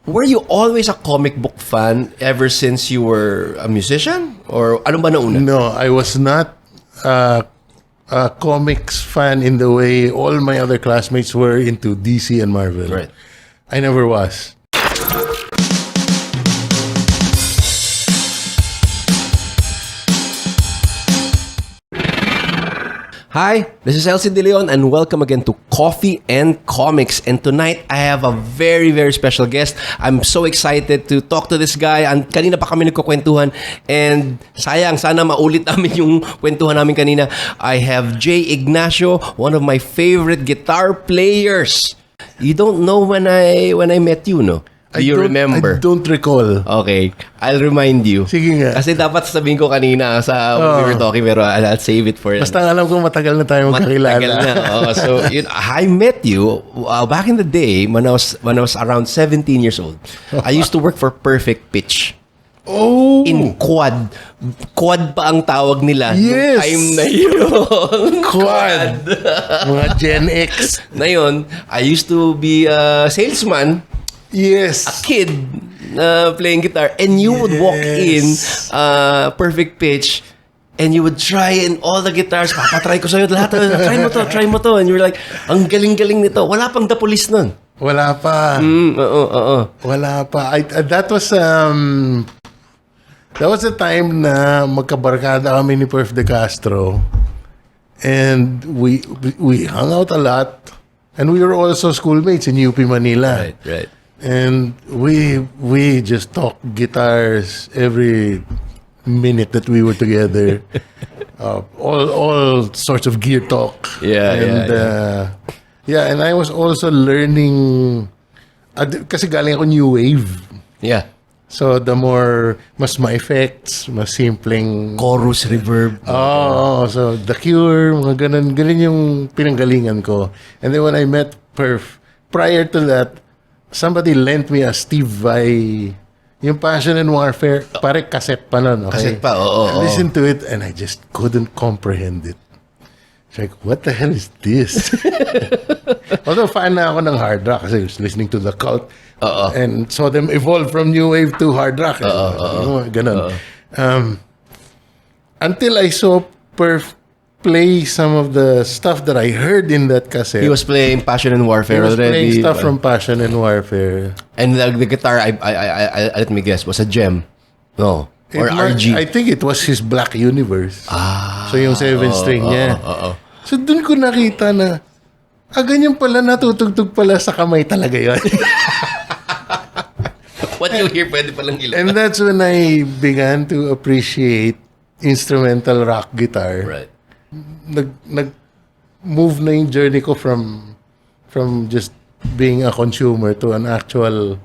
Were you always a comic book fan ever since you were a musician? Or ano ba nauna? No, I was not a comics fan in the way all my other classmates were into DC and Marvel. Right. I never was. Hi, this is Elsie De Leon and welcome again to Coffee and Comics. And tonight, I have a very, very special guest. I'm so excited to talk to this guy. And kanina pa kami nagkukwentuhan. And sayang, sana maulit namin yung kwentuhan namin kanina. I have Jay Ignacio, one of my favorite guitar players. You don't know when I met you, no? Do you remember? I don't recall. Okay, I'll remind you. Sige nga. Kasi dapat sabihin ko kanina sa when we were talking, pero I'll save it for... Basta alam ko matagal na tayo magkakilala. Matagal na. So, I met you back in the day when I was around 17 years old. I used to work for Perfect Pitch. Oh! In Quad. Quad pa ang tawag nila. Yes! Nung time na yun. Quad! Mga Gen X. Na yun, I used to be a salesman. Yes. A kid playing guitar, and you would walk in Perfect Pitch and you would try in all the guitars. Papatry ko sa'yo lahat. Try mo to. And you were like, ang galing-galing nito. Wala pang The Police nun. Wala pa. Wala pa. That was the time na magkabarkada kami ni Perf De Castro. And we hung out a lot. And we were also schoolmates in UP Manila. Right. And we just talked guitars every minute that we were together. All sorts of gear talk. And I was also learning kasi galing ako new wave. Yeah. So the mas ma-effects, mas simpleng Chorus, reverb. So The Cure, mga ganun yung pinanggalingan ko. And then when I met Perf, prior to that, somebody lent me a Steve Vai, yung Passion and Warfare, pare cassette pa nun, okay? Cassette pa, oo. I listened to it and I just couldn't comprehend it. It's like, what the hell is this? Although fan na ako ng hard rock kasi I was listening to The Cult and saw them evolve from new wave to hard rock. Ganun. Until I saw Perf play some of the stuff that I heard in that cassette. He was playing Passion and Warfare He was already. playing stuff from Passion and Warfare. And the guitar, I let me guess, was a gem. No. Or RG. I think it was his Black Universe. So yung 7-string niya. So dun ko nakita na, ganyan pala, natutugtog pala sa kamay talaga yun. What you hear, pwede palang ilan. And that's when I began to appreciate instrumental rock guitar. Right. Nag-move na yung journey ko from just being a consumer to an actual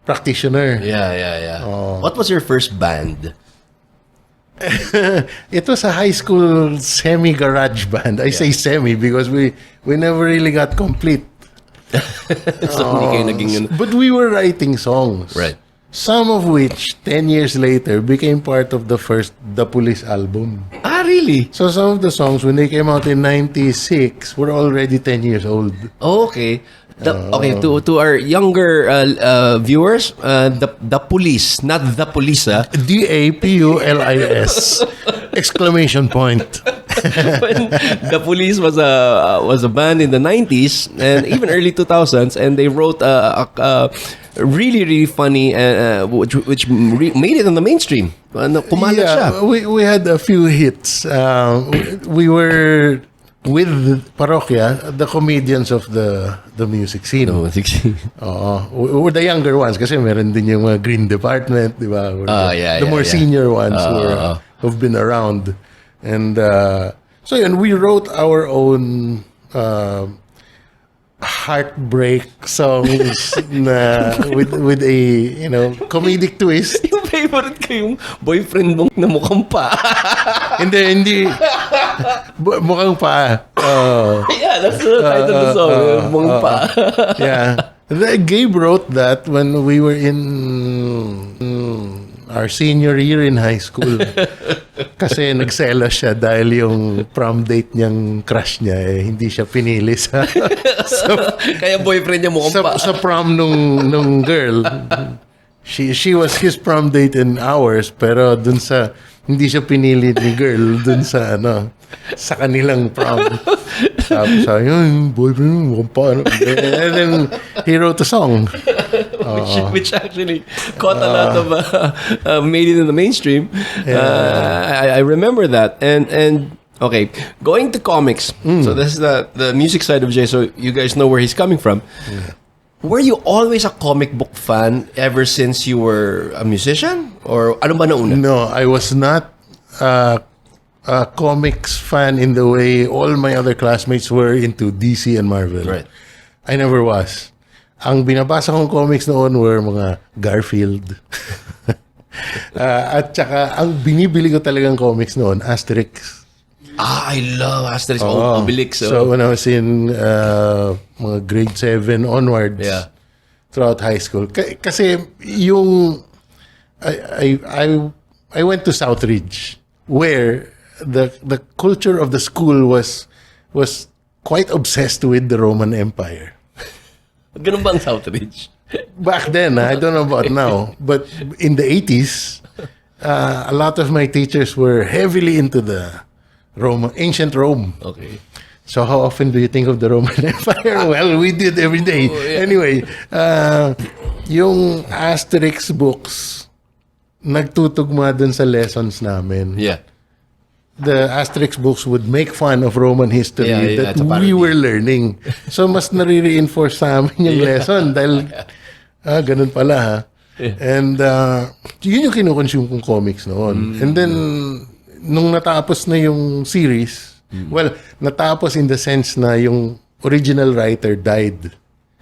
practitioner. Yeah. What was your first band? It was a high school semi-garage band. I say semi because we never really got complete. So hindi kayo naging... But we were writing songs. Right. Some of which, 10 years later, became part of the first The Police album. Really? So some of the songs, when they came out in 96, were already 10 years old. Okay. To our younger viewers, the Police, not The Police, DAPULIS! Exclamation point. The Police was a band in the 90s and even early 2000s, and they wrote a really, really funny, which made it on the mainstream. Kumalat siya. We had a few hits. We were with Parokya, the comedians of the music scene. We're the younger ones kasi meron din yung mga Green Department, di ba? The more senior ones who've been around. And so yun, we wrote our own heartbreak songs na with a comedic twist. Yung favorite ko yung boyfriend mong na mukhang pa. Hindi. Mukhang pa. Yeah, that's the title of the song. Mukhang pa. Yeah. Gabe wrote that when we were in our senior year in high school. Kasi nagselos siya dahil yung prom date niyang crush niya hindi siya pinili sa Kaya boyfriend niya mukhang pa. sa prom nung girl. She was his prom date and ours, pero dun sa hindi siya pinili ni girl dun sa sa kanilang prom. Tapos yung boyfriend mukhang pa. And then he wrote a song. Which actually caught a lot of made it in the mainstream. I remember that. And okay, going to comics. So this is the music side of Jay. So you guys know where he's coming from. Yeah. Were you always a comic book fan ever since you were a musician? Or ano ba nauna? No, I was not a comics fan in the way all my other classmates were into DC and Marvel. Right. I never was. Ang binabasa kong comics noon were mga Garfield. At saka, ang binibili ko talagang comics noon, Asterix. I love Asterix, Obelix. So when I was in mga grade 7 onwards, throughout high school, kasi yung I went to Southridge, where the culture of the school was quite obsessed with the Roman Empire. Ganun ba ang Southridge? Back then, I don't know about now, but in the 80s, a lot of my teachers were heavily into the ancient Rome. Okay. So how often do you think of the Roman Empire? Well, we did every day. Anyway, yung Asterix books, nagtutugma dun sa lessons namin. Yeah. The Asterix books would make fun of Roman history that we were learning. So mas nare-reinforce sa amin yung lesson dahil ganun pala ha. Yeah. And yun yung kinukonsume kong comics noon. And then nung natapos na yung series, well, natapos in the sense na yung original writer died.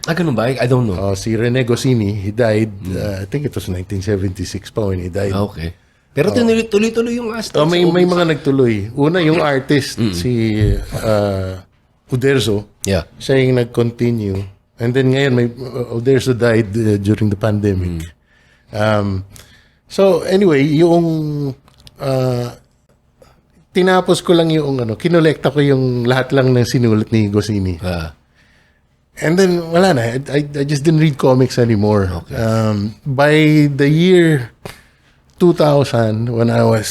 Ganun ba? I don't know. Si Rene Goscinny, he died, I think it was 1976 pa when he died. Okay. Pero tuloy-tuloy yung Asterix. May mga nagtuloy. Una, yung artist, si Uderzo. Yeah. Siya yung nag-continue. And then ngayon, Uderzo died during the pandemic. So anyway, yung tinapos ko lang yung kinolekta ko yung lahat lang ng sinulat ni Goscinny. And then wala na, I just didn't read comics anymore. Okay. By the year 2000, when I was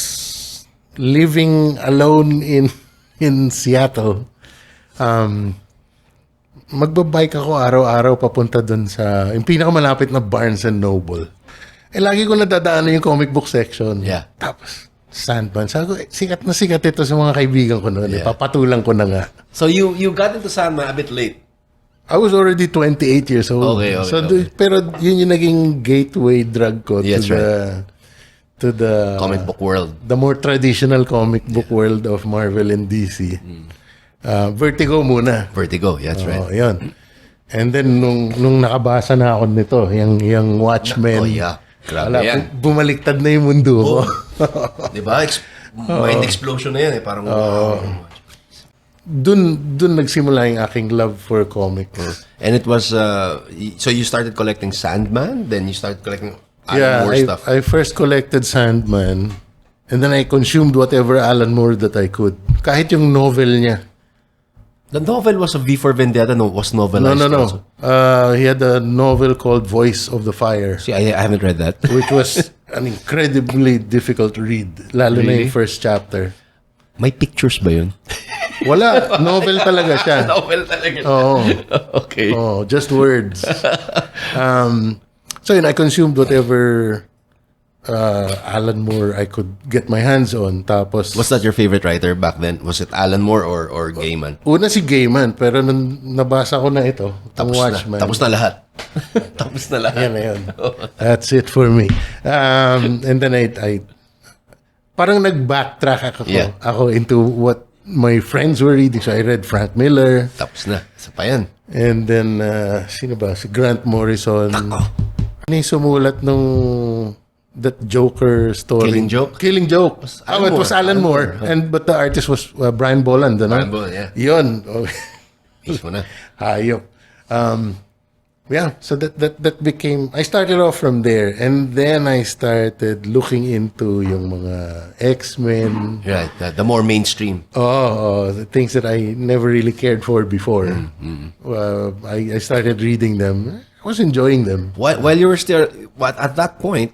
living alone in Seattle, magbabike ako araw-araw papunta dun sa yung pinakamalapit na Barnes and Noble. Lagi ko nadadaanan yung comic book section. Yeah. Tapos Sandman. Sabi ko, sikat na sikat ito sa mga kaibigan ko noon. Yeah. Papatulang ko na nga. So you got into Sandman a bit late? I was already 28 years old. Okay. Pero yun yung naging gateway drug ko to the comic book world. The more traditional comic book world of Marvel and DC. Vertigo muna. Vertigo, that's right. Yun. And then nung nakabasa na ako nito, yung Watchmen. Grabe yan. Bumaliktad na yung mundo ko. Diba? Mind explosion na yan Parang Dun nagsimula yung aking love for comics. And it was, so you started collecting Sandman? Then you started collecting Alan Moore stuff? I first collected Sandman. And then I consumed whatever Alan Moore that I could. Kahit yung novel niya. The novel was a V for Vendetta, was novelized. No. He had a novel called Voice of the Fire. See, I haven't read that. Which was an incredibly difficult read. Lalo na yung first chapter. May pictures ba yun? Wala. Novel talaga siya. Novel talaga siya. Oo. Okay. Just words. So I consumed whatever Alan Moore I could get my hands on. Tapos, was that your favorite writer back then? Was it Alan Moore or Gaiman? Una si Gaiman, pero nung nabasa ko na ito, Watchmen. Tapos na lahat. Tapos na lahat. Yan na yun. That's it for me. And then I parang nag-backtrack ako into what my friends were reading. So I read Frank Miller. Tapos na. Isa pa yan. And then, sino ba? Si Grant Morrison. Ano yung sumulat nung that Joker story? Killing Joke? Killing Joke. It was Alan Moore. But the artist was Brian Boland. Brian Boland, yeah. Yun. Mismo na. Hayop. yeah, so that became, I started off from there, and then I started looking into yung mga X-Men. Right, the more mainstream. The things that I never really cared for before. I started reading them. I was enjoying them. While you were still, at that point,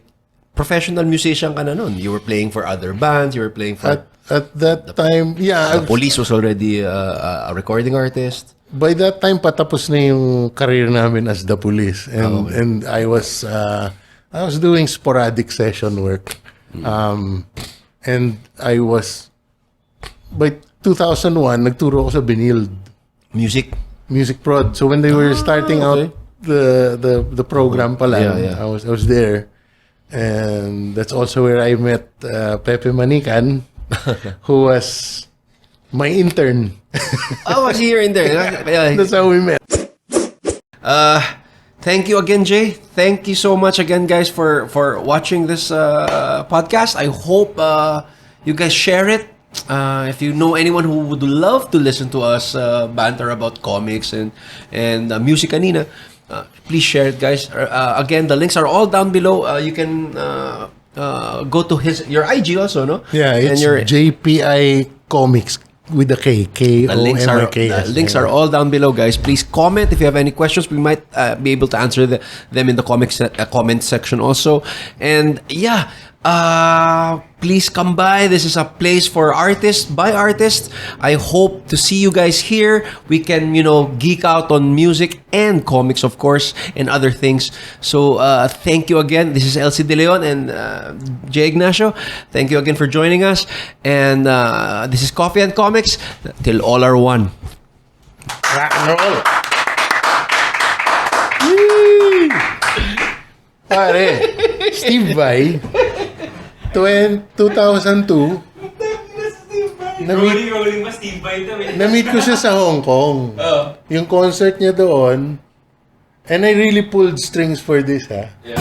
professional musician ka na nun. You were playing for other bands, you were playing for... At that time, yeah. The Police was already a recording artist. By that time, patapos na yung career namin as the Police. And I was doing sporadic session work. And I was, by 2001, nagturo ako sa Binild. Music prod. So when they were starting out the program pa lang, I was there. And that's also where I met Pepe Manican, who was my intern. Was he your intern? That's how we met. Thank you again, Jay. Thank you so much again, guys, for watching this podcast. I hope you guys share it. If you know anyone who would love to listen to us banter about comics and music kanina, please share it, guys. Again, the links are all down below. You can go to your IG also, no? Yeah, it's JPI Comics with the K. The links are all down below, guys. Please comment if you have any questions. We might be able to answer them in the comment section also. And yeah, please come by. This is a place for artists, by artists. I hope to see you guys here. We can, geek out on music and comics, of course, and other things. So, thank you again. This is Elsie De Leon and Jay Ignacio. Thank you again for joining us. And this is Coffee and Comics. Till all are one. Rock and roll. Pare, Steve Vai, 2002, na-meet ko siya sa Hong Kong. Yung concert niya doon, and I really pulled strings for this, ha? Yeah.